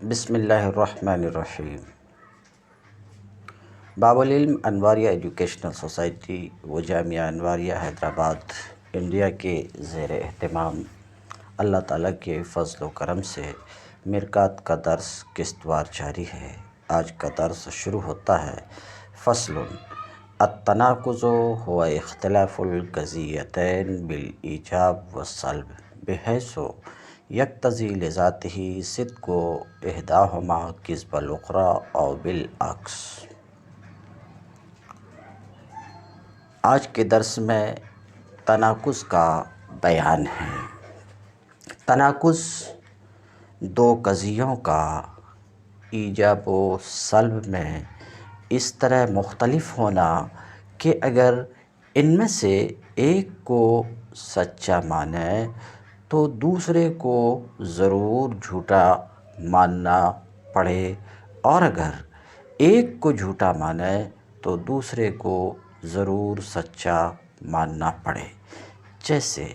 بسم اللہ الرحمن الرحیم۔ باب العلم انواریہ ایجوکیشنل سوسائٹی و جامعہ انواریہ حیدرآباد انڈیا کے زیر اہتمام اللہ تعالیٰ کے فضل و کرم سے مرکات کا درس قسط وار جاری ہے۔ آج کا درس شروع ہوتا ہے۔ فصل التناقض هو اختلاف القضیتین بالایجاب والسلب بحیث یقتضی لذاتہ صدق احداہما کذب الاخری او بالعکس۔ آج کے درس میں تناقض کا بیان ہے۔ تناقض دو قضیوں کا ایجاب و سلب میں اس طرح مختلف ہونا کہ اگر ان میں سے ایک کو سچا مانے تو دوسرے کو ضرور جھوٹا ماننا پڑے، اور اگر ایک کو جھوٹا مانے تو دوسرے کو ضرور سچا ماننا پڑے۔ جیسے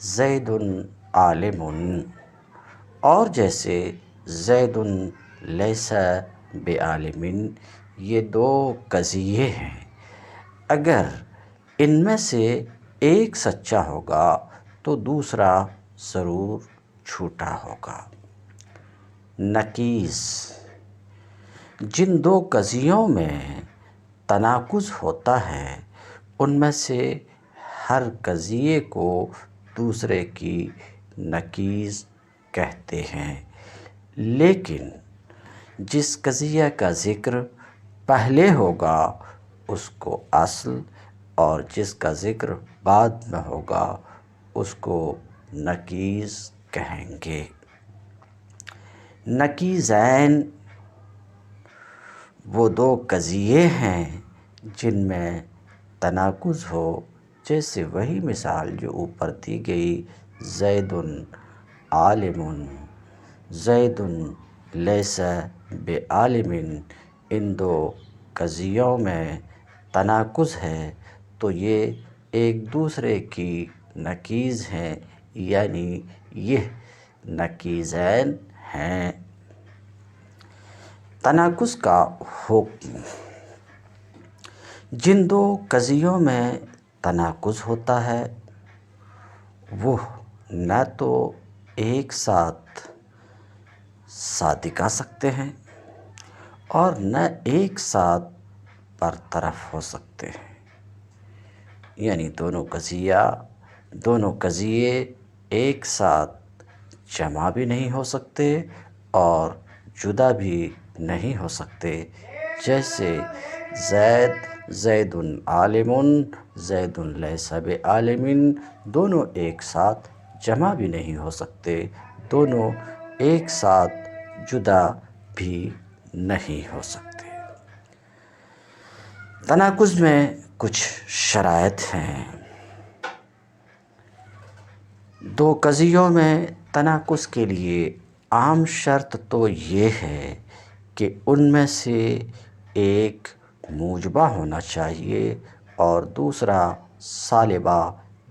زید عالم اور جیسے زید لیس بعالم، یہ دو قضیے ہیں۔ اگر ان میں سے ایک سچا ہوگا تو دوسرا ضرور جھوٹا ہوگا۔ نقیض جن دو قضیوں میں تناقض ہوتا ہے ان میں سے ہر قضیے کو دوسرے کی نقیض کہتے ہیں، لیکن جس قضیہ کا ذکر پہلے ہوگا اس کو اصل اور جس کا ذکر بعد میں ہوگا اس کو نقیض کہیں گے۔ نقیضین وہ دو قضیے ہیں جن میں تناقض ہو، جیسے وہی مثال جو اوپر دی گئی، زید عالم، زید لیس بعالم، ان دو قضیوں میں تناقض ہے تو یہ ایک دوسرے کی نقیض ہیں، یعنی یہ نقیضین ہیں۔ تناقض کا حکم جن دو قضیوں میں تناقض ہوتا ہے وہ نہ تو ایک ساتھ صادق آ سکتے ہیں اور نہ ایک ساتھ برطرف ہو سکتے ہیں، یعنی دونوں قضیے ایک ساتھ جمع بھی نہیں ہو سکتے اور جدا بھی نہیں ہو سکتے۔ جیسے زید عالم، زید لیس بعالم، دونوں ایک ساتھ جمع بھی نہیں ہو سکتے، دونوں ایک ساتھ جدا بھی نہیں ہو سکتے۔ تناقض میں کچھ شرائط ہیں۔ دو قضیوں میں تناقض کے لیے عام شرط تو یہ ہے کہ ان میں سے ایک موجبہ ہونا چاہیے اور دوسرا سالبہ،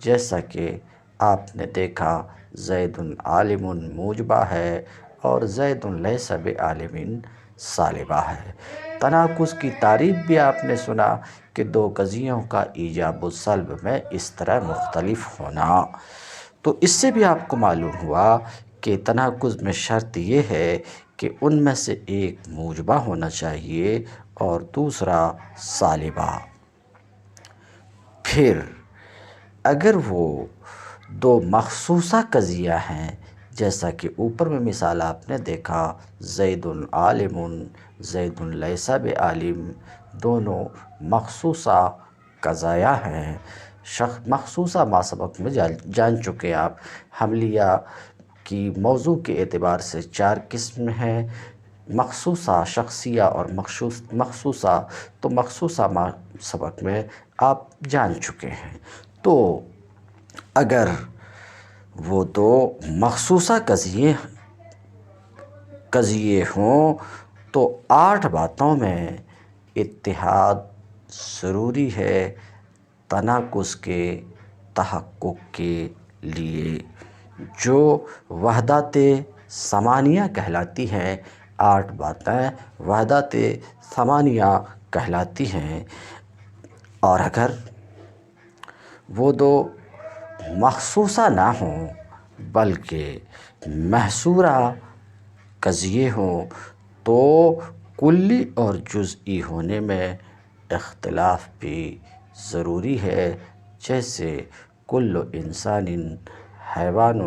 جیسا کہ آپ نے دیکھا زید عالم موجبہ ہے اور زید لیس بعالم سالبہ ہے۔ تناقض کی تعریف بھی آپ نے سنا کہ دو قضیوں کا ایجاب و سلب میں اس طرح مختلف ہونا، تو اس سے بھی آپ کو معلوم ہوا کہ تناقض میں شرط یہ ہے کہ ان میں سے ایک موجبہ ہونا چاہیے اور دوسرا سالبہ۔ پھر اگر وہ دو مخصوصہ قضیہ ہیں، جیسا کہ اوپر میں مثال آپ نے دیکھا زید عالم، زید لیس بعالم، دونوں مخصوصہ قضایا ہیں۔ مخصوصہ ما سبق میں جان چکے آپ۔ حملیہ کی موضوع کے اعتبار سے چار قسم ہیں، مخصوصہ، شخصیہ اور مخصوصہ، تو مخصوصہ ما سبق میں آپ جان چکے ہیں۔ تو اگر وہ دو مخصوصہ قضیے ہوں تو 8 باتوں میں اتحاد ضروری ہے تناقض کے تحقق کے لیے، جو وحدت ثمانیہ کہلاتی ہیں۔ 8 باتیں وحدت ثمانیہ کہلاتی ہیں، اور اگر وہ دو مخصوصہ نہ ہوں بلکہ محصورہ قضیے ہوں تو کلی اور جزئی ہونے میں اختلاف بھی ضروری ہے، جیسے کل انسان حیوان،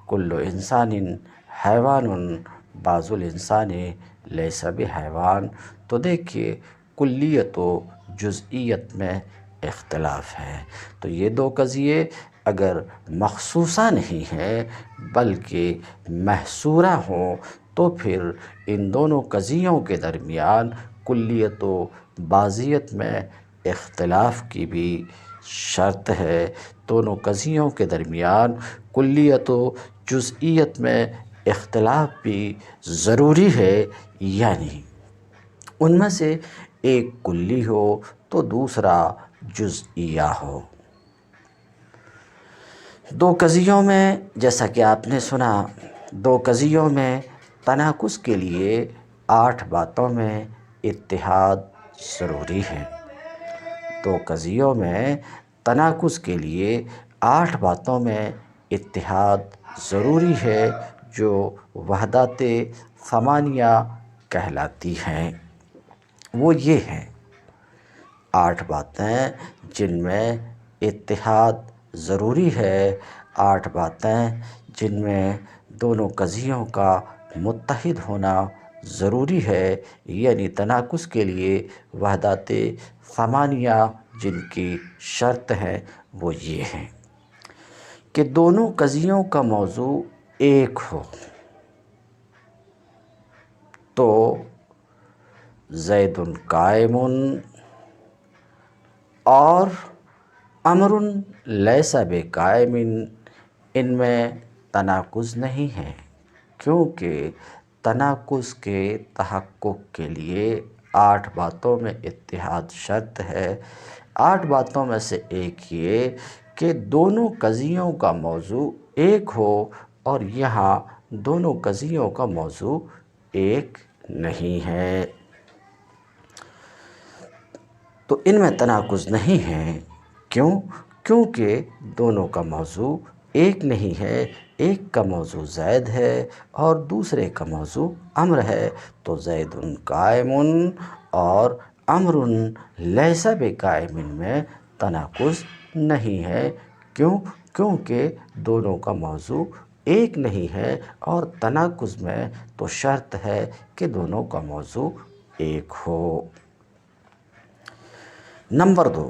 کل انسان حیوان بعض الانسان لیس بحیوان۔ تو دیکھیے کلیت و جزئیت میں اختلاف ہے، تو یہ دو قضیے اگر مخصوصہ نہیں ہیں بلکہ محصورہ ہوں تو پھر ان دونوں قضیوں کے درمیان کلیت و بعضیت میں اختلاف کی بھی شرط ہے۔ دونوں قضیوں کے درمیان کلیت و جزئیت میں اختلاف بھی ضروری ہے، یعنی ان میں سے ایک کلی ہو تو دوسرا جزئیہ ہو۔ دو قضیوں میں، جیسا کہ آپ نے سنا، دو قضیوں میں تناقض کے لیے 8 باتوں میں اتحاد ضروری ہے۔ دو قضیوں میں تناقض کے لیے 8 باتوں میں اتحاد ضروری ہے جو وحدت ثمانیہ کہلاتی ہیں۔ وہ یہ ہیں 8 باتیں جن میں اتحاد ضروری ہے، 8 باتیں جن میں دونوں قضیوں کا متحد ہونا ضروری ہے، یعنی تناقض کے لیے وحدت ثمانیہ جن کی شرط ہے وہ یہ ہیں کہ دونوں قضیوں کا موضوع ایک ہو، تو زید قائم اور امر لیس بقائم ان میں تناقض نہیں ہے، کیونکہ تناقض کے تحقق کے لیے 8 باتوں میں اتحاد شرط ہے۔ 8 باتوں میں سے ایک یہ کہ دونوں قضیوں کا موضوع ایک ہو، اور یہاں دونوں قضیوں کا موضوع ایک نہیں ہے، تو ان میں تناقض نہیں ہے۔ کیونکہ دونوں کا موضوع ایک نہیں ہے، ایک کا موضوع زید ہے اور دوسرے کا موضوع امر ہے، تو زید قائم اور امر لیس بقائم میں تناقض نہیں ہے۔ کیونکہ دونوں کا موضوع ایک نہیں ہے، اور تناقض میں تو شرط ہے کہ دونوں کا موضوع ایک ہو۔ نمبر 2،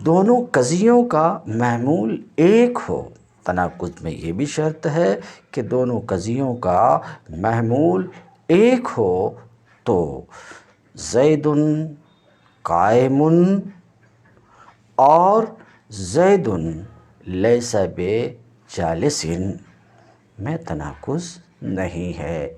دونوں قضیوں کا محمول ایک ہو۔ تناقض میں یہ بھی شرط ہے کہ دونوں قضیوں کا محمول ایک ہو، تو زید قائم اور زید لیس بجالس میں تناقض نہیں ہے۔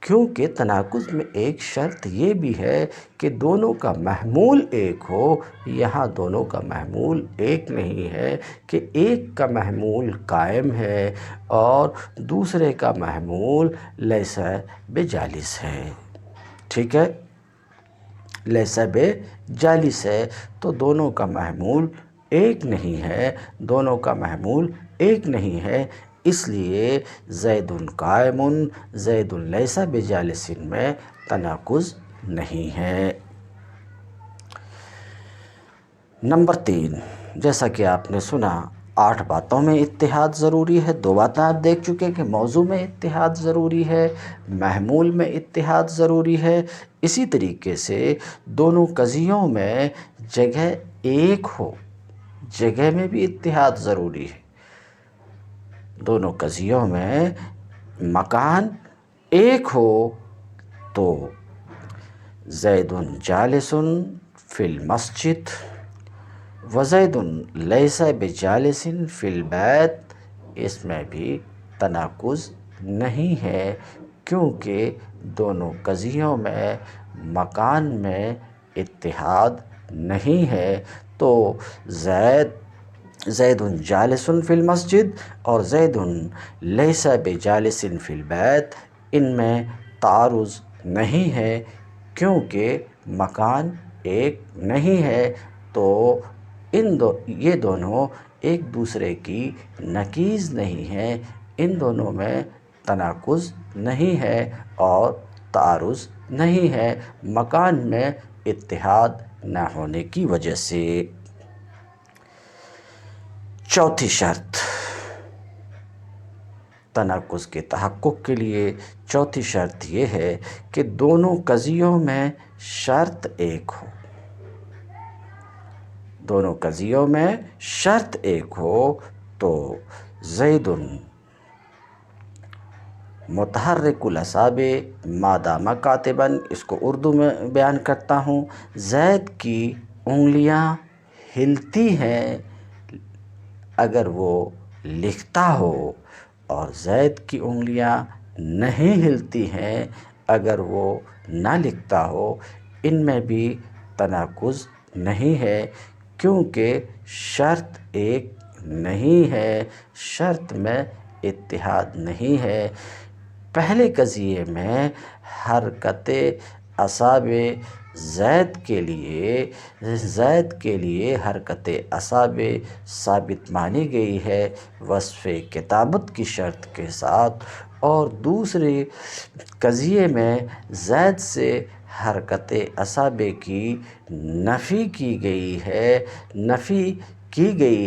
کیونکہ تناقض میں ایک شرط یہ بھی ہے کہ دونوں کا محمول ایک ہو، یہاں دونوں کا محمول ایک نہیں ہے کہ ایک کا محمول قائم ہے اور دوسرے کا محمول لیس بجالس ہے، ٹھیک ہے، لیس بجالس ہے، تو دونوں کا محمول ایک نہیں ہے، دونوں کا محمول ایک نہیں ہے، اس لیے زید قائم زید لیس بجالس میں تناقض نہیں ہے۔ نمبر 3، جیسا کہ آپ نے سنا 8 باتوں میں اتحاد ضروری ہے۔ 2 باتیں آپ دیکھ چکے کہ موضوع میں اتحاد ضروری ہے، محمول میں اتحاد ضروری ہے، اسی طریقے سے دونوں قضیوں میں جگہ ایک ہو، جگہ میں بھی اتحاد ضروری ہے۔ دونوں قضیوں میں مکان ایک ہو تو زید جالس فی المسجد وزید لیس بجالس فی البیت، اس میں بھی تناقض نہیں ہے، کیونکہ دونوں قضیوں میں مکان میں اتحاد نہیں ہے، تو زید جالس فی المسجد اور زید لیس بجالس فی البیت ان میں تعارض نہیں ہے کیونکہ مکان ایک نہیں ہے، تو یہ دونوں ایک دوسرے کی نقیض نہیں ہیں، ان دونوں میں تناقض نہیں ہے اور تعارض نہیں ہے مکان میں اتحاد نہ ہونے کی وجہ سے۔ چوتھی شرط تناقض کے تحقق کے لیے، چوتھی شرط یہ ہے کہ دونوں قضیوں میں شرط ایک ہو۔ دونوں قضیوں میں شرط ایک ہو تو زید متحرک الاصابع ما دام کاتبا، اس کو اردو میں بیان کرتا ہوں، زید کی انگلیاں ہلتی ہیں اگر وہ لکھتا ہو، اور زید کی انگلیاں نہیں ہلتی ہیں اگر وہ نہ لکھتا ہو، ان میں بھی تناقض نہیں ہے کیونکہ شرط ایک نہیں ہے، شرط میں اتحاد نہیں ہے۔ پہلے قضیے میں حرکت اصابع زید کے لیے حرکت اصابع ثابت مانی گئی ہے وصف کتابت کی شرط کے ساتھ، اور دوسرے قضیے میں زید سے حرکت اصابع کی نفی کی گئی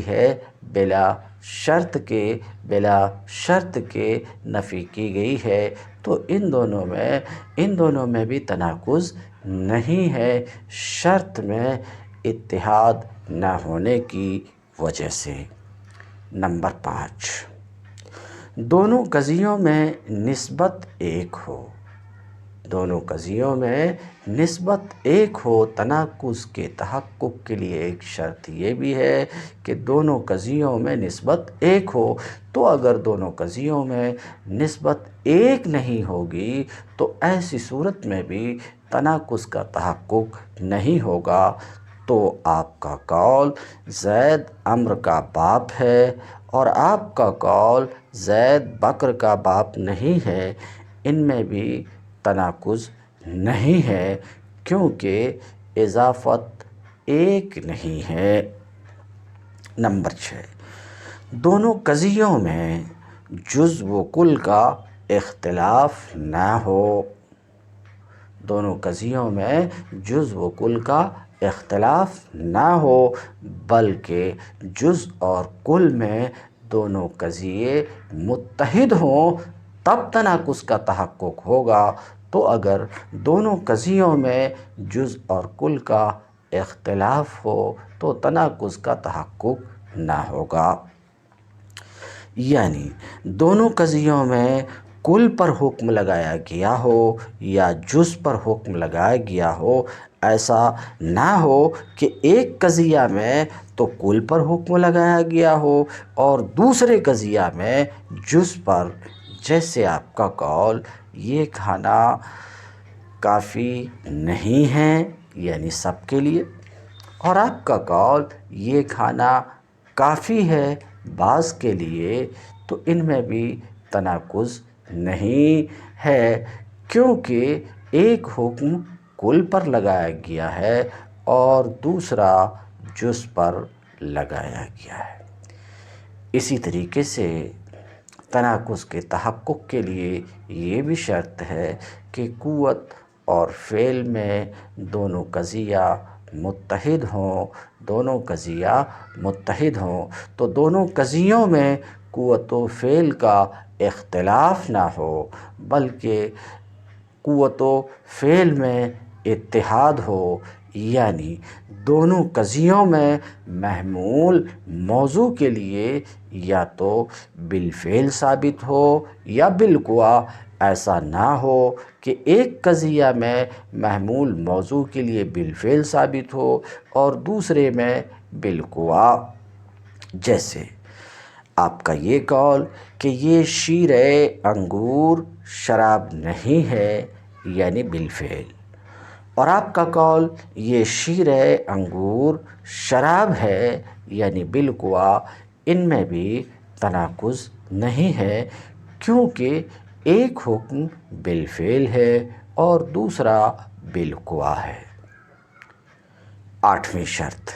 ہے بلا شرط کے نفی کی گئی ہے، تو ان دونوں میں بھی تناقض نہیں ہے شرط میں اتحاد نہ ہونے کی وجہ سے۔ نمبر 5، دونوں قضیوں میں نسبت ایک ہو۔ دونوں قضیوں میں نسبت ایک ہو، تناقض کے تحقق کے لیے ایک شرط یہ بھی ہے کہ دونوں قضیوں میں نسبت ایک ہو، تو اگر دونوں قضیوں میں نسبت ایک نہیں ہوگی تو ایسی صورت میں بھی تناقض کا تحقق نہیں ہوگا۔ تو آپ کا قول زید عمرو کا باپ ہے اور آپ کا قول زید بکر کا باپ نہیں ہے، ان میں بھی تناقض نہیں ہے کیونکہ اضافت ایک نہیں ہے۔ نمبر 6، دونوں قضیوں میں جز و کل کا اختلاف نہ ہو۔ دونوں قضیوں میں جز و کل کا اختلاف نہ ہو بلکہ جز اور کل میں دونوں قضیے متحد ہوں تب تناقض کا تحقق ہوگا۔ تو اگر دونوں قضیوں میں جز اور کل کا اختلاف ہو تو تناقض کا تحقق نہ ہوگا۔ یعنی دونوں قضیوں میں کل پر حکم لگایا گیا ہو یا جز پر حکم لگایا گیا ہو، ایسا نہ ہو کہ ایک قضیہ میں تو کل پر حکم لگایا گیا ہو اور دوسرے قضیہ میں جز پر، جیسے آپ کا قول یہ کھانا کافی نہیں ہے یعنی سب کے لیے، اور آپ کا قول یہ کھانا کافی ہے بعض کے لیے، تو ان میں بھی تناقض نہیں ہے کیونکہ ایک حکم کل پر لگایا گیا ہے اور دوسرا جز پر لگایا گیا ہے۔ اسی طریقے سے تناقض کے تحقق کے لیے یہ بھی شرط ہے کہ قوت اور فعل میں دونوں قضیہ متحد ہوں، تو دونوں قضیوں میں قوت و فعل کا اختلاف نہ ہو بلکہ قوت و فعل میں اتحاد ہو، یعنی دونوں قضیوں میں محمول موضوع کے لیے یا تو بالفعل ثابت ہو یا بالقوہ۔ ایسا نہ ہو کہ ایک قضیہ میں محمول موضوع کے لیے بالفعل ثابت ہو اور دوسرے میں بالقوہ، جیسے آپ کا یہ قول کہ یہ شیر انگور شراب نہیں ہے یعنی بالفعل، اور آپ کا قول یہ شیر انگور شراب ہے یعنی بالقوہ، ان میں بھی تناقض نہیں ہے کیونکہ ایک حکم بالفعل ہے اور دوسرا بالقوا ہے۔ 8ویں شرط،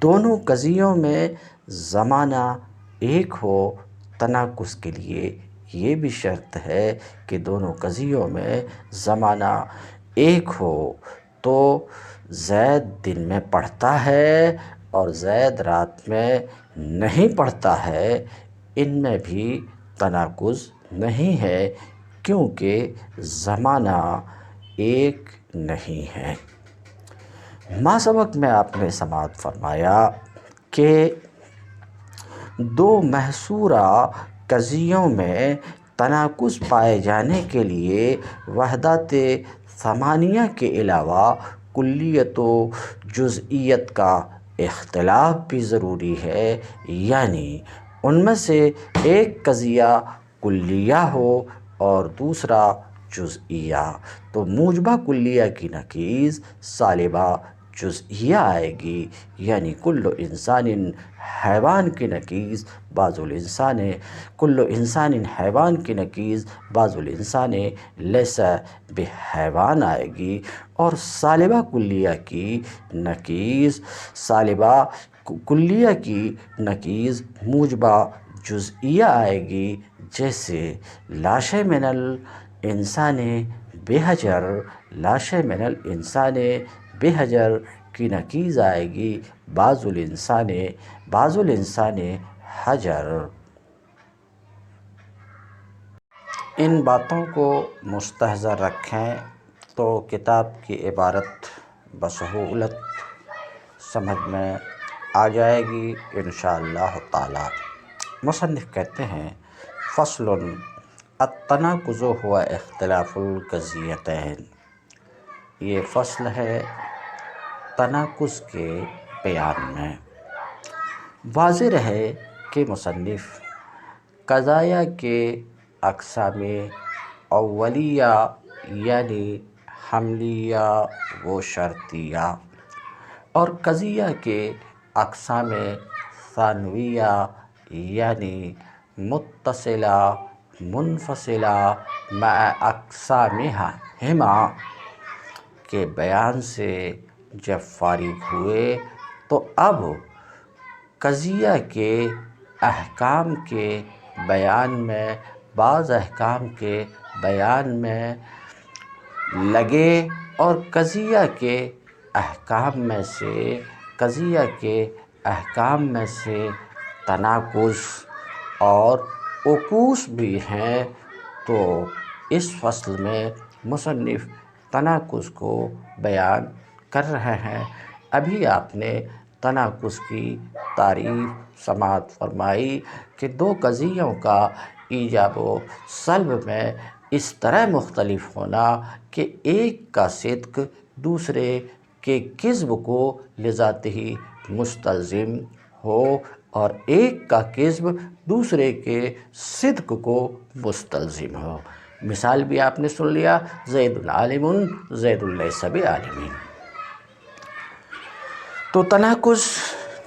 دونوں قضیوں میں زمانہ ایک ہو۔ تناقض کے لیے یہ بھی شرط ہے کہ دونوں قضیوں میں زمانہ ایک ہو۔ تو زید دن میں پڑھتا ہے اور زید رات میں نہیں پڑھتا ہے، ان میں بھی تناقض نہیں ہے، کیونکہ زمانہ ایک نہیں ہے۔ ما سبق میں آپ نے سماعت فرمایا کہ دو محصورہ قضیوں میں تناقض پائے جانے کے لیے وحدت ثمانیہ کے علاوہ کلیت و جزئیت کا اختلاف بھی ضروری ہے، یعنی ان میں سے ایک قضیہ کلیہ ہو اور دوسرا جزئیہ، تو موجبہ کلیہ کی نقیض سالبہ جزئیہ آئے گی، یعنی کل انسان حیوان کی نقیض بعض الانسان، کل انسان حیوان کی نقیض بعض الانسان لیس بحیوان آئے گی، اور سالبہ کلیہ کی نقیض سالبہ کلیہ کی نقیض موجبہ جزئیہ آئے گی، جیسے لاش من الانسان بحجر، لاش من الانسان بحجر کی نقیض آئے گی بعض الانسان حجر۔ ان باتوں کو مستحضر رکھیں تو کتاب کی عبارت بسہولت سمجھ میں آ جائے گی انشاءاللہ تعالی۔ مصنف کہتے ہیں فصل التناقض هو اختلاف القضیتین، یہ فصل ہے تناقض کے بیان میں۔ واضح رہے کہ مصنف قضایا کے اقسام اولیہ یعنی حملیہ و شرطیہ اور قضیہ کے اقسام ثانویہ یعنی متصلہ منفصلہ مع اقسامہما کے بیان سے جب فارغ ہوئے، تو اب قضیہ کے احکام کے بیان میں بعض احکام کے بیان میں لگے، اور قضیہ کے احکام میں سے تناقض اور عکوس بھی ہیں، تو اس فصل میں مصنف تناقض کو بیان کر رہے ہیں۔ ابھی آپ نے تناقض کی تعریف سماعت فرمائی کہ دو قضیوں کا ایجاب و سلب میں اس طرح مختلف ہونا کہ ایک کا صدق دوسرے کے کذب کو لذاتہ مستلزم ہو، اور ایک کا کذب دوسرے کے صدق کو مستلزم ہو۔ مثال بھی آپ نے سن لیا، زید عالم زید لیس بعالم۔ تو تناقض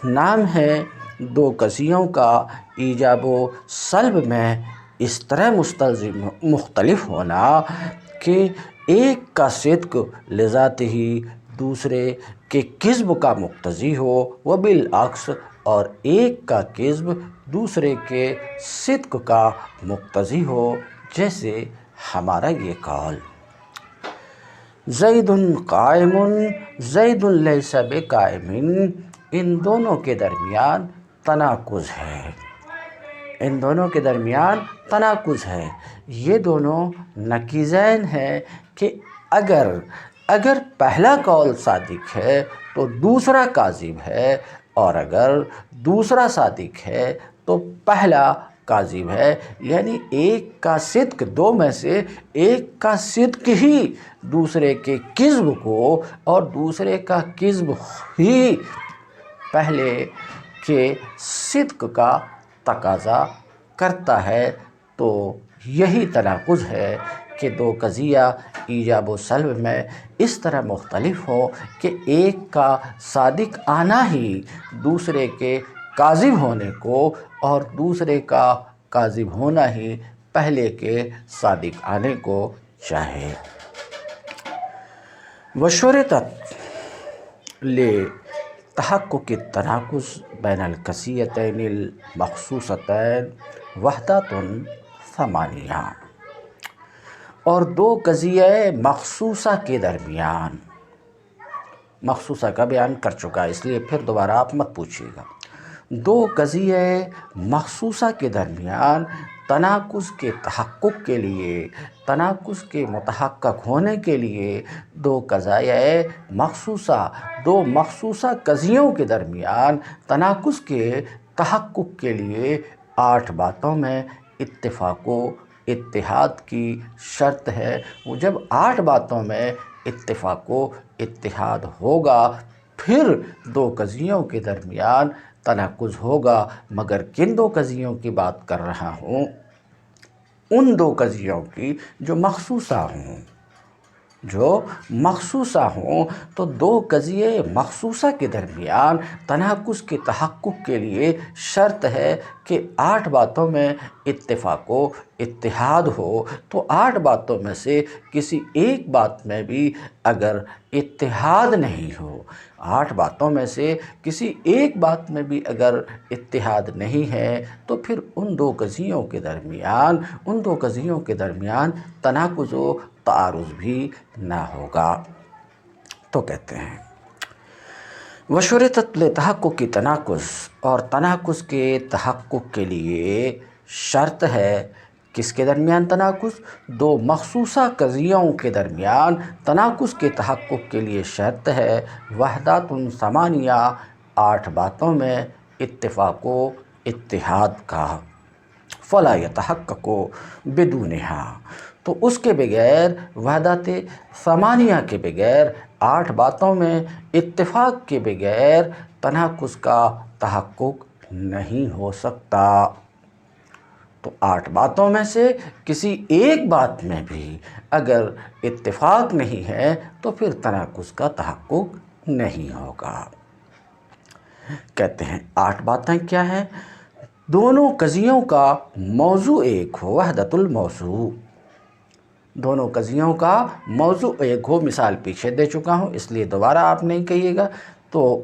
نام ہے دو قضیوں کا ایجاب و سلب میں اس طرح مختلف ہونا کہ ایک کا صدق لذاتہ دوسرے کے کذب کا مقتضی ہو، وبالعکس، اور ایک کا کذب دوسرے کے صدق کا مقتضی ہو، جیسے ہمارا یہ قول زید قائم زید لیس بقائم، ان دونوں کے درمیان تناقض ہے، ان دونوں کے درمیان تناقض ہے۔ یہ دونوں نقیضین ہیں کہ اگر پہلا قول صادق ہے تو دوسرا کاذب ہے، اور اگر دوسرا صادق ہے تو پہلا کاذب ہے، یعنی ایک کا صدق، دو میں سے ایک کا صدق ہی دوسرے کے کذب کو، اور دوسرے کا کذب ہی پہلے کے صدق کا تقاضا کرتا ہے۔ تو یہی تناقض ہے کہ دو قضیہ ایجاب و سلب میں اس طرح مختلف ہو کہ ایک کا صادق آنا ہی دوسرے کے کاذب ہونے کو، اور دوسرے کا کاذب ہونا ہی پہلے کے صادق آنے کو چاہے۔ وشرطت لتحقق التناقض بین القضیتین المخصوصتین وحدۃ ثمانیہ، اور دو قضیہ مخصوصہ کے درمیان، مخصوصہ کا بیان کر چکا ہے اس لیے پھر دوبارہ آپ مت پوچھیے گا، دو قضیہ مخصوصہ کے درمیان تناقض کے تحقق کے لیے، تناقض کے متحقق ہونے کے لیے دو قضایہ مخصوصہ، دو مخصوصہ قضیوں کے درمیان تناقض کے تحقق کے لیے 8 باتوں میں اتفاق و اتحاد کی شرط ہے۔ وہ جب 8 باتوں میں اتفاق و اتحاد ہوگا پھر دو قضیوں کے درمیان تناقض ہوگا، مگر کن دو قضیوں کی بات کر رہا ہوں؟ ان دو قضیوں کی جو مخصوصہ ہوں، جو مخصوصہ ہوں۔ تو دو قضیہ مخصوصہ کے درمیان تناقض کے تحقق کے لیے شرط ہے کہ 8 باتوں میں اتفاق و اتحاد ہو۔ تو 8 باتوں میں سے کسی ایک بات میں بھی اگر اتحاد نہیں ہو، 8 باتوں میں سے کسی ایک بات میں بھی اگر اتحاد نہیں ہے تو پھر ان دو قضیوں کے درمیان، ان دو قضیوں کے درمیان تناقض و تعارض بھی نہ ہوگا۔ تو کہتے ہیں وشرطت لتحقق تناقض، اور تناقض کے تحقق کے لیے شرط ہے، کس کے درمیان تناقض؟ دو مخصوصہ قضیوں کے درمیان تناقض کے تحقق کے لیے شرط ہے وحدۃ ثمانیہ، 8 باتوں میں اتفاق و اتحاد کا، فلا یتحقق بدونہا، تو اس کے بغیر، وحدت ثمانیہ کے بغیر، 8 باتوں میں اتفاق کے بغیر تناقض کا تحقق نہیں ہو سکتا۔ تو 8 باتوں میں سے کسی ایک بات میں بھی اگر اتفاق نہیں ہے تو پھر تناقض کا تحقق نہیں ہوگا۔ کہتے ہیں 8 باتیں کیا ہیں؟ دونوں قضیوں کا موضوع ایک ہو، وحدت الموضوع، دونوں قضیوں کا موضوع ایک ہو۔ مثال پیچھے دے چکا ہوں اس لیے دوبارہ آپ نہیں کہیے گا۔ تو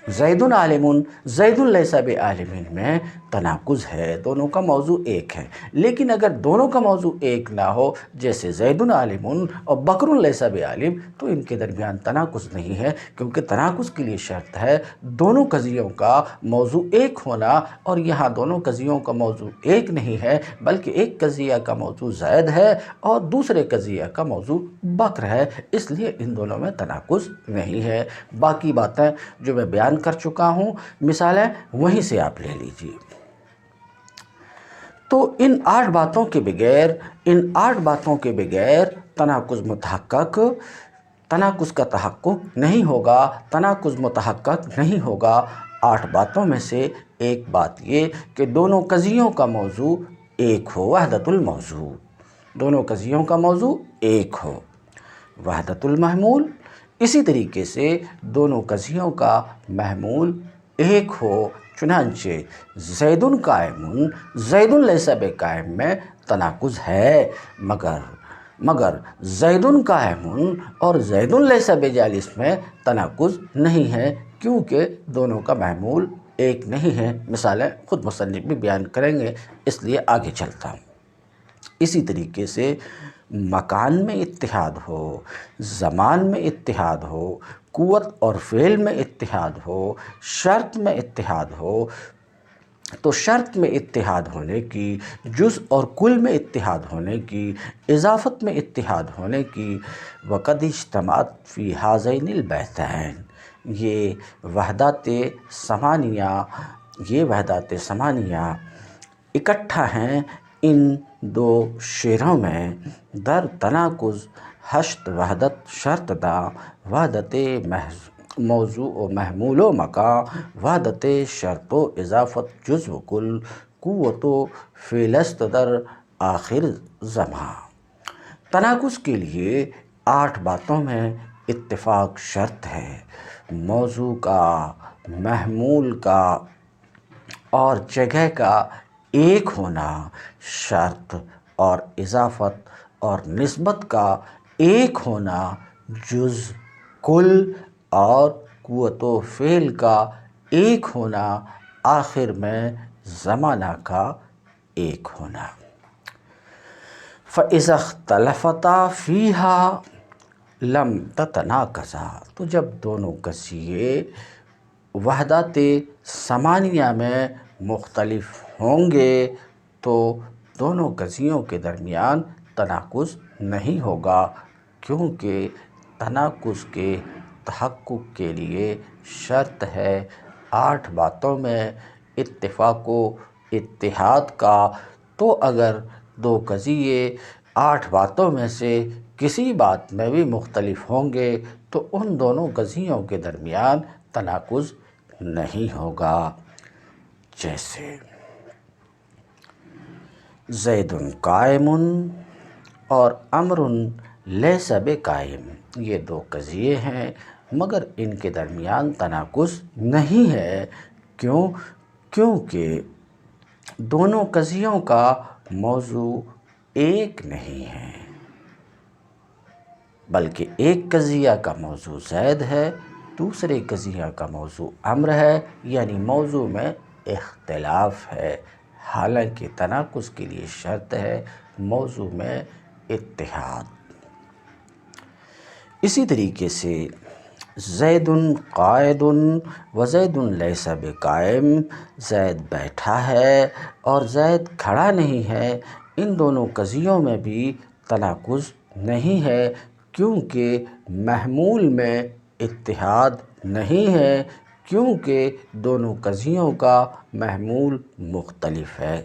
زید عالم، زید لیس بعالم میں تناقض ہے، دونوں کا موضوع ایک ہے، لیکن اگر دونوں کا موضوع ایک نہ ہو، جیسے زید عالم اور بکر لیس بعالم، تو ان کے درمیان تناقض نہیں ہے، کیونکہ تناقض کے لیے شرط ہے دونوں قضیوں کا موضوع ایک ہونا، اور یہاں دونوں قضیوں کا موضوع ایک نہیں ہے بلکہ ایک قضیہ کا موضوع زید ہے اور دوسرے قضیہ کا موضوع بکر ہے، اس لیے ان دونوں میں تناقض نہیں ہے۔ باقی باتیں جو میں بیان کر چکا ہوں، مثالیں وہیں سے آپ لے لیجئے۔ تو ان 8 باتوں کے بغیر، ان 8 باتوں کے بغیر تناقض متحقق، تناقض کا تحقق نہیں ہوگا، تناقض متحقق نہیں ہوگا۔ 8 باتوں میں سے ایک بات یہ کہ دونوں قضیوں کا موضوع ایک ہو، وحدت الموضوع، دونوں قضیوں کا موضوع ایک ہو، وحدت المحمول، اسی طریقے سے دونوں قضیوں کا محمول ایک ہو۔ چنانچہ زید قائم، زید لیس بقائم میں تناقض ہے، مگر زید قائم اور زید لیس بجالس میں تناقض نہیں ہے، کیونکہ دونوں کا محمول ایک نہیں ہے۔ مثالیں خود مصنف بھی بیان کریں گے، اس لیے آگے چلتا ہوں۔ اسی طریقے سے مکان میں اتحاد ہو، زمان میں اتحاد ہو، قوت اور فعل میں اتحاد ہو، شرط میں اتحاد ہو، تو شرط میں اتحاد ہونے کی، جز اور کل میں اتحاد ہونے کی، اضافت میں اتحاد ہونے کی، وقد اجتمعت فی ہذین البیتین، یہ وحدات ثمانیہ اکٹھا ہیں ان 2 شعروں میں، در تناقض ہشت وحدت شرط دا، وحدت موضوع و محمول و مکان، وحدت شرط و اضافت جز و کل، قوت و فعل است در آخر زمان۔ تناقض کے لیے 8 باتوں میں اتفاق شرط ہے، موضوع کا، محمول کا اور جگہ کا ایک ہونا، شرط اور اضافت اور نسبت کا ایک ہونا، جز کل اور قوت و فعل کا ایک ہونا، آخر میں زمانہ کا ایک ہونا۔ فَإِذَا اخْتَلَفَتَا فِيهَا لَمْ تَتَنَاقَضَا، تو جب دونوں قضیے وحدت ثمانیہ میں مختلف ہوں گے تو دونوں قضیوں کے درمیان تناقض نہیں ہوگا، کیونکہ تناقض کے تحقق کے لیے شرط ہے 8 باتوں میں اتفاق و اتحاد کا۔ تو اگر دو قضیے 8 باتوں میں سے کسی بات میں بھی مختلف ہوں گے تو ان دونوں قضیوں کے درمیان تناقض نہیں ہوگا۔ جیسے زید قائم اور امر لیس بقائم، یہ دو قضیے ہیں مگر ان کے درمیان تناقض نہیں ہے۔ کیونکہ دونوں قضیوں کا موضوع ایک نہیں ہے، بلکہ ایک قضیہ کا موضوع زید ہے، دوسرے قضیہ کا موضوع امر ہے، یعنی موضوع میں اختلاف ہے، حالانکہ تناقض کے لیے شرط ہے موضوع میں اتحاد۔ اسی طریقے سے زید قاعد و زید لیس بقائم، زید بیٹھا ہے اور زید کھڑا نہیں ہے، ان دونوں قضیوں میں بھی تناقض نہیں ہے، کیونکہ محمول میں اتحاد نہیں ہے، کیونکہ دونوں قضیوں کا محمول مختلف ہے۔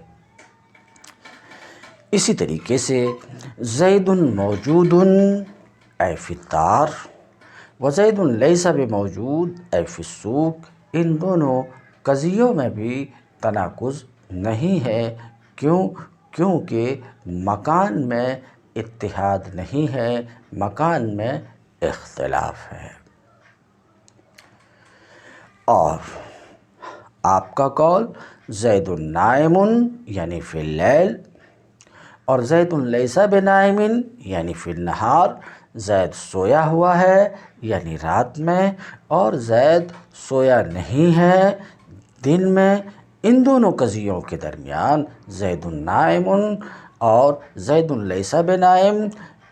اسی طریقے سے زید موجود ای فی الدار و زید لیس بموجود ای فی السوق، ان دونوں قضیوں میں بھی تناقض نہیں ہے، کیونکہ مکان میں اتحاد نہیں ہے، مکان میں اختلاف ہے۔ اور آپ کا قول زید نائم یعنی فی اللیل اور زید لیس بنائم یعنی فی النہار، زید سویا ہوا ہے یعنی رات میں اور زید سویا نہیں ہے دن میں، ان دونوں قضیوں کے درمیان زید نائم اور زید لیس بنائم،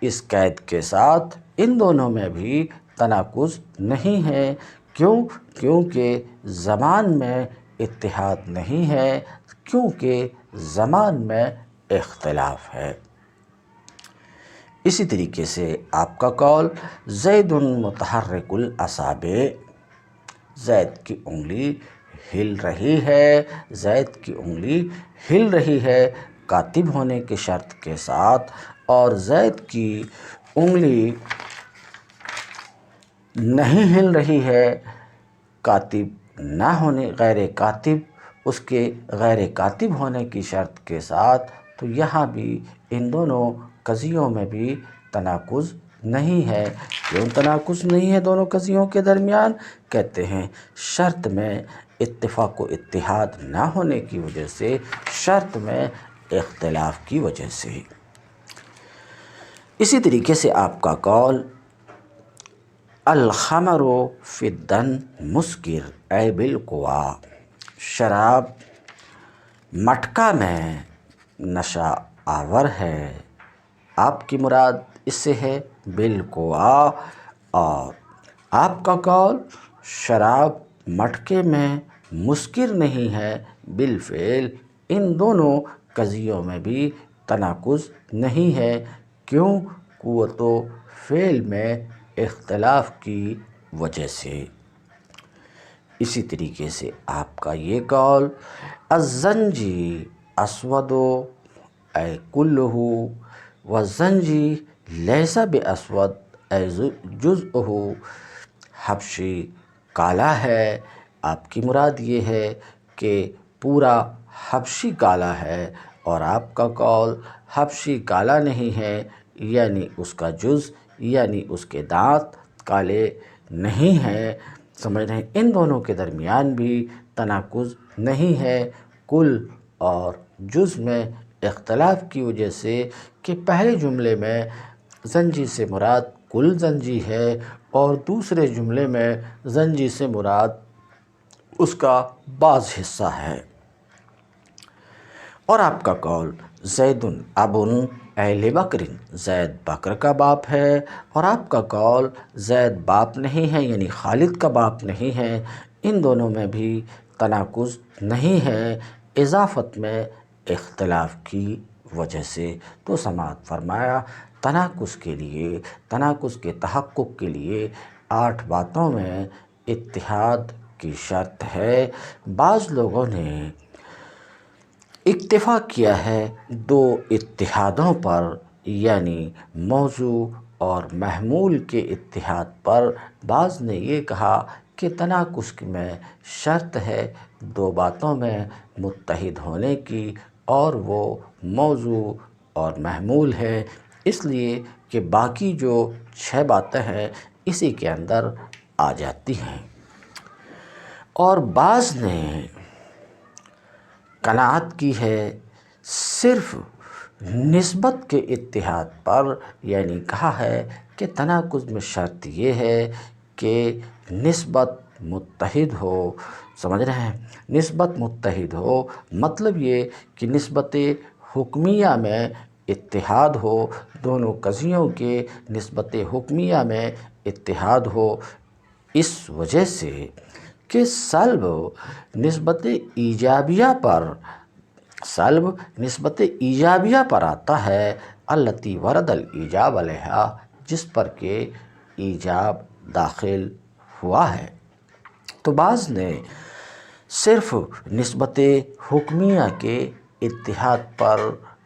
اس قید کے ساتھ ان دونوں میں بھی تناقض نہیں ہے، کیونکہ زمان میں اتحاد نہیں ہے، کیونکہ زمان میں اختلاف ہے۔ اسی طریقے سے آپ کا قول زید متحرک الاصابع، زید کی انگلی ہل رہی ہے، زید کی انگلی ہل رہی ہے کاتب ہونے کی شرط کے ساتھ، اور زید کی انگلی نہیں ہل رہی ہے کاتب نہ ہونے، غیر کاتب، اس کے غیر کاتب ہونے کی شرط کے ساتھ، تو یہاں بھی ان دونوں قضیوں میں بھی تناقض نہیں ہے۔ کیوں تناقض نہیں ہے دونوں قضیوں کے درمیان؟ کہتے ہیں شرط میں اتفاق و اتحاد نہ ہونے کی وجہ سے، شرط میں اختلاف کی وجہ سے۔ اسی طریقے سے آپ کا قول الخمر فی الدن مسکر ای بالقوا، شراب مٹکا میں نشہ آور ہے، آپ کی مراد اس سے ہے بالقوا۔ اور آپ کا قول شراب مٹکے میں مسکر نہیں ہے بالفعل، ان دونوں قضیوں میں بھی تناقض نہیں ہے، کیوں؟ قوت و فعل میں اختلاف کی وجہ سے۔ اسی طریقے سے آپ کا یہ قول الزنجی اسود ای کلہ والزنجی لیس باسود ای جزءہ، حبشی کالا ہے، آپ کی مراد یہ ہے کہ پورا حبشی کالا ہے، اور آپ کا قول حبشی کالا نہیں ہے، یعنی اس کا جز یعنی اس کے دانت کالے نہیں ہیں۔ سمجھ رہے ہیں؟ ان دونوں کے درمیان بھی تناقض نہیں ہے، کل اور جز میں اختلاف کی وجہ سے کہ پہلے جملے میں زنجی سے مراد کل زنجی ہے اور دوسرے جملے میں زنجی سے مراد اس کا بعض حصہ ہے۔ اور آپ کا قول زید ابن اہل بکر، زید بکر کا باپ ہے، اور آپ کا قول زید باپ نہیں ہے یعنی خالد کا باپ نہیں ہے، ان دونوں میں بھی تناقض نہیں ہے، اضافت میں اختلاف کی وجہ سے۔ تو سماعت فرمایا تناقض کے لیے، تناقض کے تحقق کے لیے 8 باتوں میں اتحاد کی شرط ہے۔ بعض لوگوں نے اکتفا کیا ہے 2 اتحادوں پر، یعنی موضوع اور محمول کے اتحاد پر۔ بعض نے یہ کہا کہ تناقض میں شرط ہے 2 باتوں میں متحد ہونے کی، اور وہ موضوع اور محمول ہے، اس لیے کہ باقی جو 6 باتیں ہیں اسی کے اندر آ جاتی ہیں۔ اور بعض نے قناعت کی ہے صرف نسبت کے اتحاد پر، یعنی کہا ہے کہ تناقض میں شرط یہ ہے کہ نسبت متحد ہو۔ سمجھ رہے ہیں؟ نسبت متحد ہو مطلب یہ کہ نسبت حکمیہ میں اتحاد ہو، دونوں قضیوں کے نسبت حکمیہ میں اتحاد ہو، اس وجہ سے کہ سلب نسبت ایجابیہ پر آتا ہے، التی ورد الایجاب علیہا، جس پر کہ ایجاب داخل ہوا ہے۔ تو بعض نے صرف نسبت حکمیہ کے اتحاد پر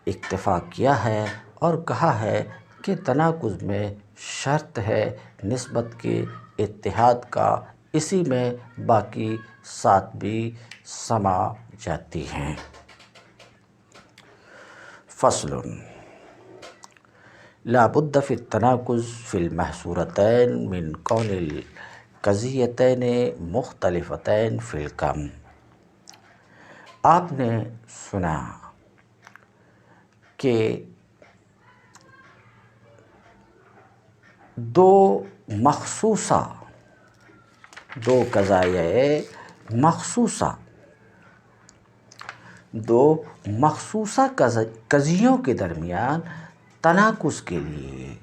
اکتفا کیا ہے اور کہا ہے کہ تناقض میں شرط ہے نسبت کے اتحاد کا، اسی میں باقی 7 بھی سما جاتی ہیں۔ فصل لا بد فی التناقض فی المحصورتین من کون القضیتین مختلفتین فی الکم۔ آپ نے سنا کہ 2 مخصوصہ قضیوں کے درمیان تناقض کے لیے،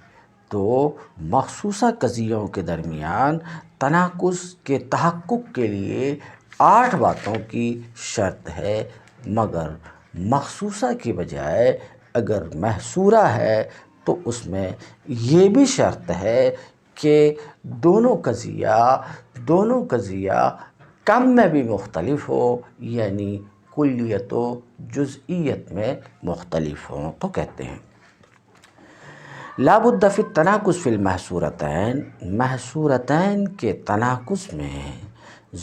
2 مخصوصہ قضیوں کے درمیان تناقض کے تحقق کے لیے 8 باتوں کی شرط ہے، مگر مخصوصہ کی بجائے اگر محصورہ ہے تو اس میں یہ بھی شرط ہے کہ دونوں قضیہ کم میں بھی مختلف ہو، یعنی کلیت و جزئیت میں مختلف ہوں۔ تو کہتے ہیں لا بد فی التناقض فی المحصورتین، محصورتین کے تناقض میں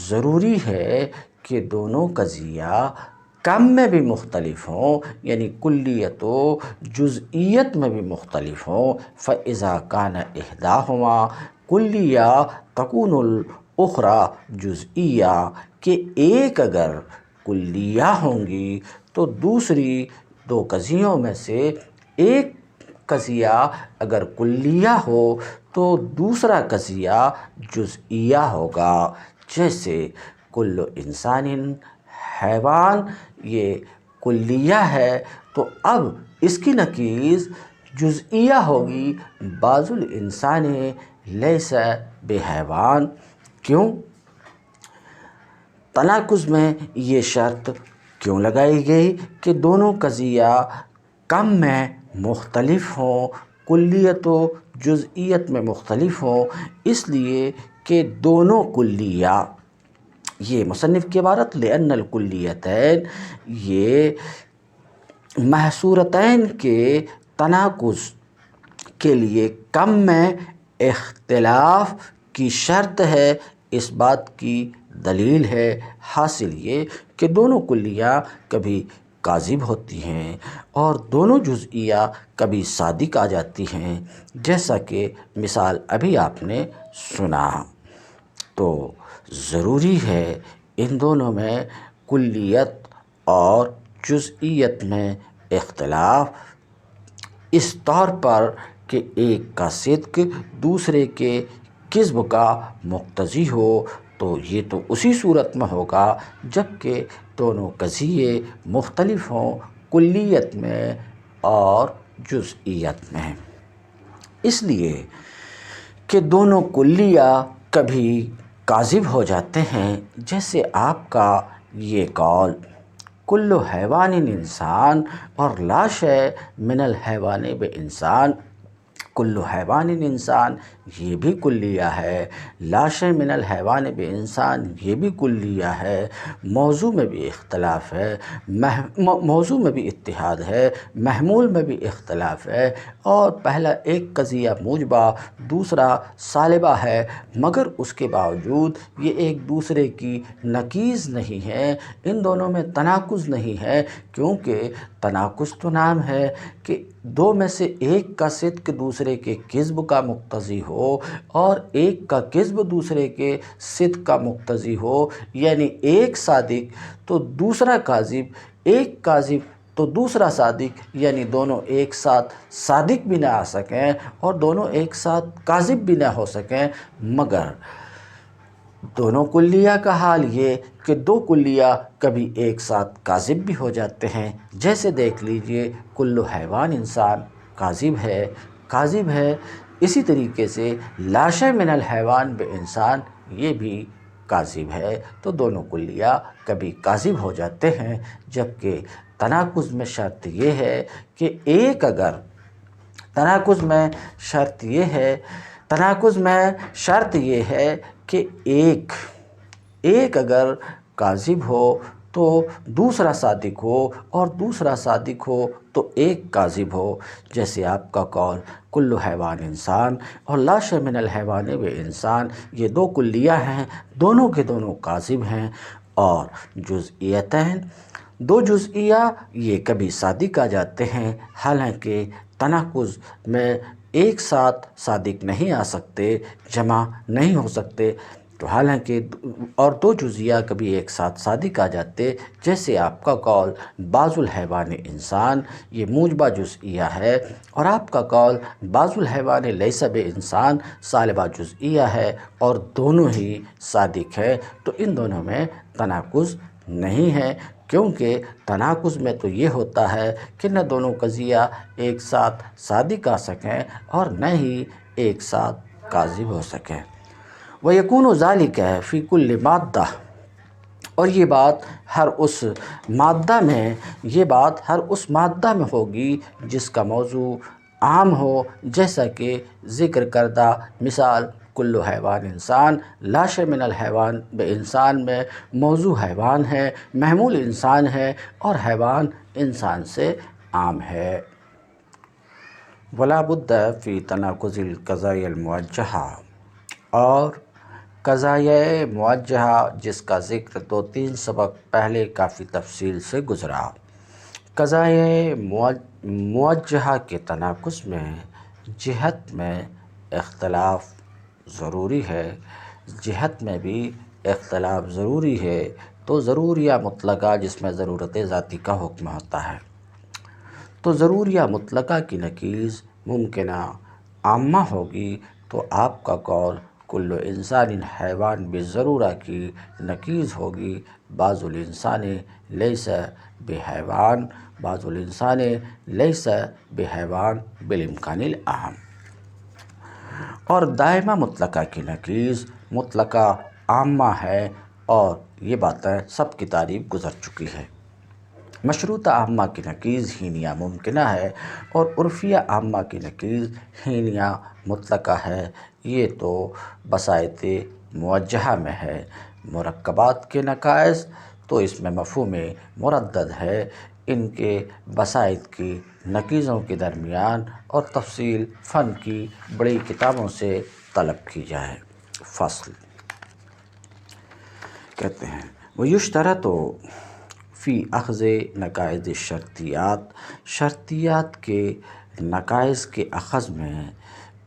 ضروری ہے کہ دونوں قضیہ کم میں بھی مختلف ہوں، یعنی کلیت و جزئیت میں بھی مختلف ہوں۔ فَإِذَا كَانَ إِحْدَاهُمَا كُلِّيَّةً تَكُونُ الْأُخْرَى جُزْئِيَّةً، کہ ایک اگر کلیہ ہوں گی تو دوسری 2 قضیوں میں سے ایک قضیہ اگر کلیہ ہو تو دوسرا قضیہ جزئیہ ہوگا۔ جیسے کل انسان حیوان، یہ کلیہ ہے تو اب اس کی نقیض جزئیہ ہوگی، بعض الانسان لیس بحیوان۔ کیوں؟ تناقض میں یہ شرط کیوں لگائی گئی کہ دونوں قضیہ کم میں مختلف ہوں، کلیت و جزئیت میں مختلف ہوں، اس لیے کہ دونوں کلیہ، یہ مصنف کی عبارت لأن الکلیتین، یہ محصورتین کے تناقض کے لیے کم میں اختلاف کی شرط ہے، اس بات کی دلیل ہے۔ حاصل یہ کہ دونوں کلیہ کبھی کاذب ہوتی ہیں اور دونوں جزئیہ کبھی صادق آ جاتی ہیں، جیسا کہ مثال ابھی آپ نے سنا۔ تو ضروری ہے ان دونوں میں کلیت اور جزئیت میں اختلاف اس طور پر کہ ایک کا صدق دوسرے کے کذب کا مقتضی ہو، تو یہ تو اسی صورت میں ہوگا جب کہ دونوں قضیے مختلف ہوں کلیت میں اور جزئیت میں، اس لیے کہ دونوں کلیہ کبھی کاذب ہو جاتے ہیں، جیسے آپ کا یہ قول کل حیوان انسان اور لا شیء من الحیوان بانسان، کل حیوان انسان یہ بھی کلیہ ہے، لا شیء من الحیوان بانسان یہ بھی کلیہ ہے، موضوع میں بھی اختلاف ہے، موضوع میں بھی اتحاد ہے، محمول میں بھی اختلاف ہے، اور پہلا ایک قضیہ موجبہ دوسرا سالبہ ہے، مگر اس کے باوجود یہ ایک دوسرے کی نقیض نہیں ہے، ان دونوں میں تناقض نہیں ہے، کیونکہ تناقض تو نام ہے کہ دو میں سے ایک کا صدق دوسرے کے کذب کا مقتضی ہو اور ایک کا کذب دوسرے کے صدق کا مقتضی ہو، یعنی ایک صادق تو دوسرا کاذب، ایک کاذب تو دوسرا صادق، یعنی دونوں ایک ساتھ صادق بھی نہ آ سکیں اور دونوں ایک ساتھ کاذب بھی نہ ہو سکیں، مگر دونوں کلیہ کا حال یہ کہ دو کلیہ کبھی ایک ساتھ کاذب بھی ہو جاتے ہیں، جیسے دیکھ لیجئے کل حیوان انسان کاذب ہے، اسی طریقے سے لا شیء من الحیوان بانسان یہ بھی کاذب ہے، تو دونوں کلیہ کبھی کاذب ہو جاتے ہیں، جبکہ تناقض میں شرط یہ ہے کہ تناقض میں شرط یہ ہے کہ ایک اگر کاذب ہو تو دوسرا صادق ہو اور دوسرا صادق ہو تو ایک کاذب ہو، جیسے آپ کا قول کل حیوان انسان اور لا شیء من الحیوان بانسان یہ دو کلیہ ہیں، دونوں کے دونوں کاذب ہیں، اور جزئیتین دو جزئیہ یہ کبھی صادق آ جاتے ہیں، حالانکہ تناقض میں ایک ساتھ صادق نہیں آ سکتے، جمع نہیں ہو سکتے، تو حالانکہ اور دو جزئیہ کبھی ایک ساتھ صادق آ جاتے، جیسے آپ کا قول بعض الحیوان انسان یہ موجبہ جزئیہ ہے، اور آپ کا قول بعض الحیوان لیس بانسان سالبہ جزئیہ ہے، اور دونوں ہی صادق ہے، تو ان دونوں میں تناقض نہیں ہے، کیونکہ تناقض میں تو یہ ہوتا ہے کہ نہ دونوں قضیہ ایک ساتھ صادق آ سکیں اور نہ ہی ایک ساتھ کاذب ہو سکیں۔ وَيَكُونُ ذَلِكَ فِي كُلِّ مادہ، اور یہ بات ہر اس مادہ میں ہوگی جس کا موضوع عام ہو، جیسا کہ ذکر کردہ مثال کل حیوان انسان لا شیء من الحیوان بانسان میں موضوع حیوان ہے، محمول انسان ہے، اور حیوان انسان سے عام ہے۔ وَلَا بُدَّ فِي تَنَاقُضِ الْقَضَايَا الْمُوَجَّهَةِ، اور قضایۂ موجہہ جس کا ذکر 2-3 سبق پہلے کافی تفصیل سے گزرا، قضایۂ موجہہ کے تناقض میں جہت میں اختلاف ضروری ہے، جہت میں بھی اختلاف ضروری ہے، تو ضروریہ مطلقہ جس میں ضرورت ذاتی کا حکم ہوتا ہے، تو ضروریہ مطلقہ کی نقیض ممکنہ عامہ ہوگی، تو آپ کا قول کل انسان حیوان بالضرورہ کی نقیض ہوگی بعض الانسان لیس بحیوان، بعض الانسان لیس بحیوان بالامکان العام، اور دائمہ مطلقہ کی نقیض مطلقہ عامہ ہے، اور یہ باتیں سب کی تعریف گزر چکی ہے۔ مشروطہ عامہ کی نقیض ہینیہ ممکنہ ہے، اور عرفیہ عامہ کی نقیض ہینیہ مطلقہ ہے، یہ تو بساط موجہہ میں ہے۔ مرکبات کے نقائص تو اس میں مفہوم مردد ہے، ان کے بساط کی نقیضوں کے درمیان اور تفصیل فن کی بڑی کتابوں سے طلب کی جائے۔ فصل کہتے ہیں وَيُشْتَرَطُ فِي أَخْذِ نَقَائِضِ الشَّرْطِيَّاتِ، شرطیات کے نقائص کے اخذ میں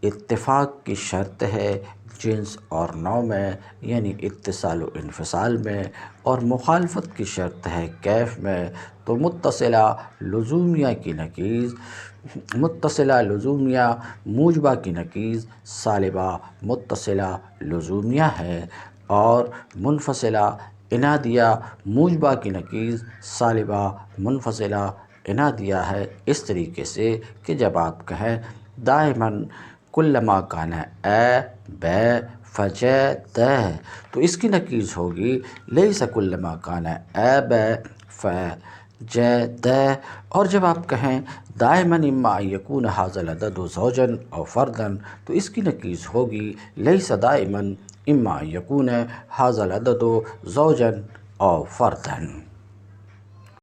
اتفاق کی شرط ہے جنس اور نوع میں، یعنی اتصال و انفصال میں، اور مخالفت کی شرط ہے کیف میں، تو متصلہ لزومیہ کی نقیض متصلہ لزومیہ موجبہ کی نقیض سالبہ متصلہ لزومیہ ہے، اور منفصلہ انادیہ موجبہ کی نقیض سالبہ منفصلہ انادیہ ہے، اس طریقے سے کہ جب آپ کہیں دائماً کلما کان اے بے فجے دے، تو اس کی نقیض ہوگی لیس کلما کان اے بے فجے دے، اور جب آپ کہیں دائماً اما ان یکون ھذا العدد زوجاً او فرداً، تو اس کی نقیض ہوگی لیس دائماً اما ان یکون ھذا العدد زوجاً او فرداً۔